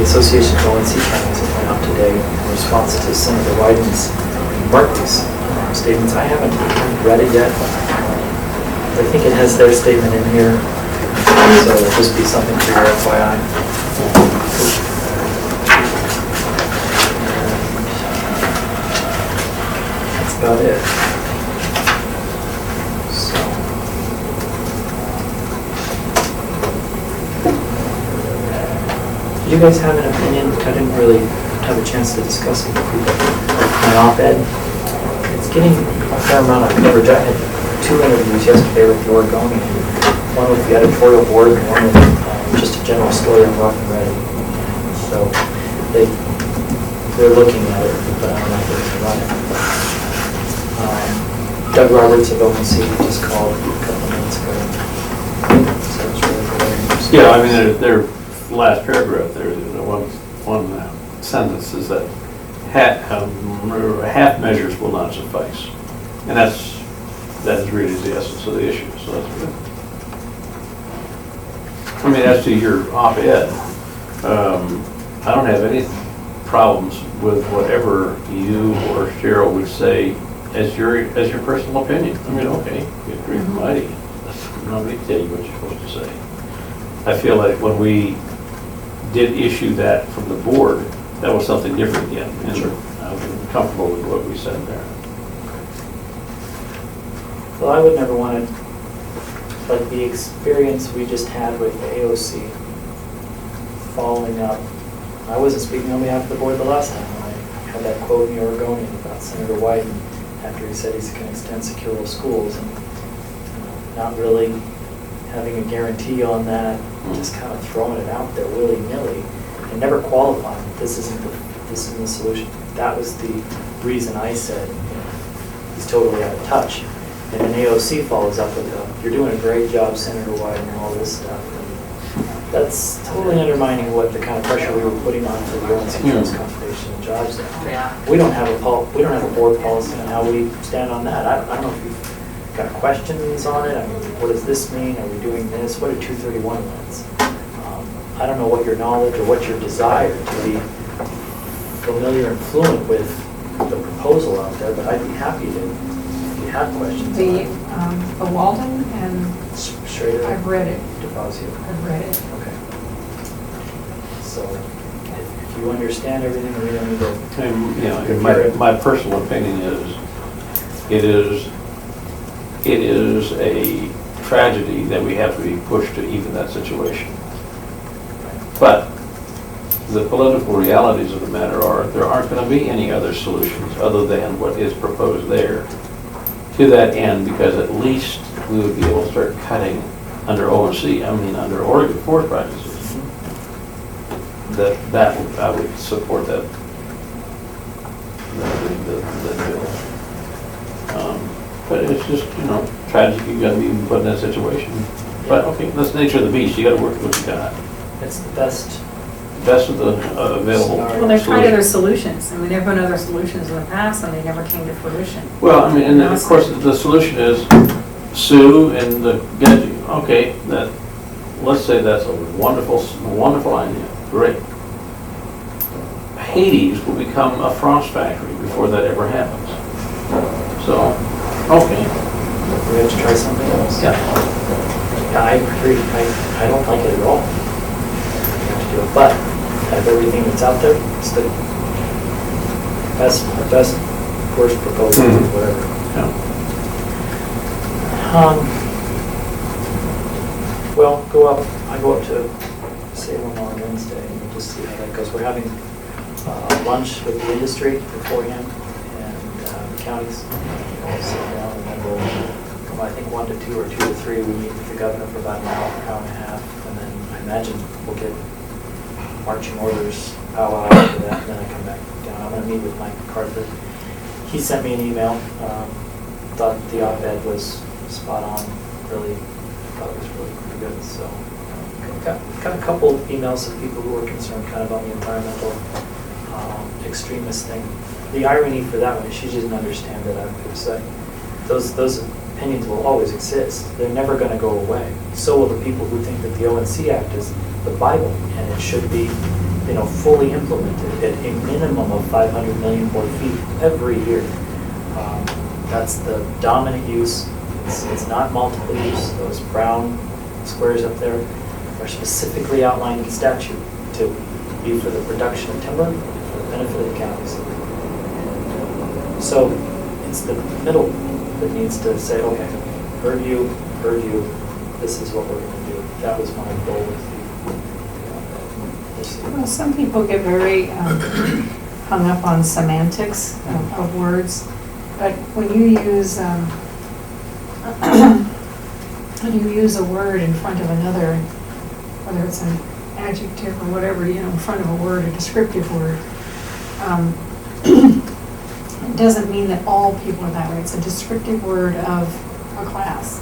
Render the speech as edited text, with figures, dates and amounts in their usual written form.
Association of O&C Counties that went out today in response to Senator Wyden's Markey's statements. I haven't read it yet. I think it has their statement in here, so it'll just be something for your FYI. That's about it. So, do you guys have an opinion? I didn't really have a chance to discuss it with you, but my op-ed, it's getting a fair amount of coverage. I had 2 interviews yesterday with the Oregonian, one with the editorial board and one with just a general story on Rough and Ready. So they're looking at it, but I don't know if they're going to run it. Doug Roberts of O&C just called a couple of minutes ago. So it's really good. Yeah, I mean, their last paragraph there, one sentence is that half measures will not suffice, and that is really the essence of the issue. So that's good. I mean, as to your op-ed, I don't have any problems with whatever you or Cheryl would say as your personal opinion. I mean, okay, you agree with mighty. Nobody tell you what you're supposed to say. I feel like when we did issue that from the board, that was something different again. And sure. I'm comfortable with what we said there. Well, I would never want to, like the experience we just had with the AOC, following up. I wasn't speaking on behalf of the board the last time when I had that quote in the Oregonian about Senator Wyden after he said he's going to extend secure schools, and not really having a guarantee on that, just kind of throwing it out there willy-nilly and never qualifying. This isn't the solution. That was the reason I said, he's totally out of touch. And then AOC follows up with, you're doing a great job, Senator Wyden, and all this stuff. And that's totally undermining what the kind of pressure we were putting on for the O&C Counties Conservation and Jobs Act. Yeah. We don't have a board policy on how we stand on that. I don't know if you've got questions on it. I mean, what does this mean? Are we doing this? What are 231 means? I don't know what your knowledge or what your desire to be familiar and fluent with the proposal out there, but I'd be happy to, if you have questions. The Walden and Schrader. I've read it. DeFazio. I've read it. Okay. So if you understand everything, we don't need to. And, you know, my personal opinion is, it is a tragedy that we have to be pushed to even that situation. But the political realities of the matter are there aren't going to be any other solutions other than what is proposed there to that end, because at least we would be able to start cutting under under Oregon forest practices. I would support that bill. But it's just, tragic you've got to be put in that situation. But okay, that's the nature of the beast. You got to work with what you got. It's the best of the available. Well, they've tried other solutions. I mean, there have been other solutions in the past, and they never came to fruition. Well, I mean, and of course, the solution is sue and get you. Okay, let's say that's a wonderful idea. Great. Hades will become a frost factory before that ever happens. So, okay. We have to try something else. Yeah. Yeah, I agree. I don't like it at all. We have to do it, but out of everything that's out there, it's the best, worst proposal, whatever. Yeah. Well, I go up to Salem on Wednesday and we'll just see how that goes. We're having lunch with the industry beforehand and counties. We'll sit down and then we'll, I think 1 to 2 or 2 to 3, we meet with the governor for about an hour and a half, and then I imagine we'll get marching orders powwow after that, and then I come back down. I'm going to meet with Mike McCarthy. He sent me an email. Thought the op-ed was spot on. Really thought it was really pretty good. So got a couple of emails of people who were concerned kind of on the environmental extremist thing. The irony for that one is she doesn't understand that I'm going to say those opinions will always exist. They're never going to go away. So will the people who think that the O&C Act is the Bible and it should be fully implemented at a minimum of 500 million more feet every year. That's the dominant use. It's not multiple use. Those brown squares up there are specifically outlined in statute to be for the production of timber, for the benefit of the counties. And, so it's the middle that needs to say, okay, purview, this is what we're going to do. That was my goal with the Well, some people get very hung up on semantics of words, but when you use a word in front of another, whether it's an adjective or whatever, in front of a word, a descriptive word, it doesn't mean that all people are that way. It's a descriptive word of a class.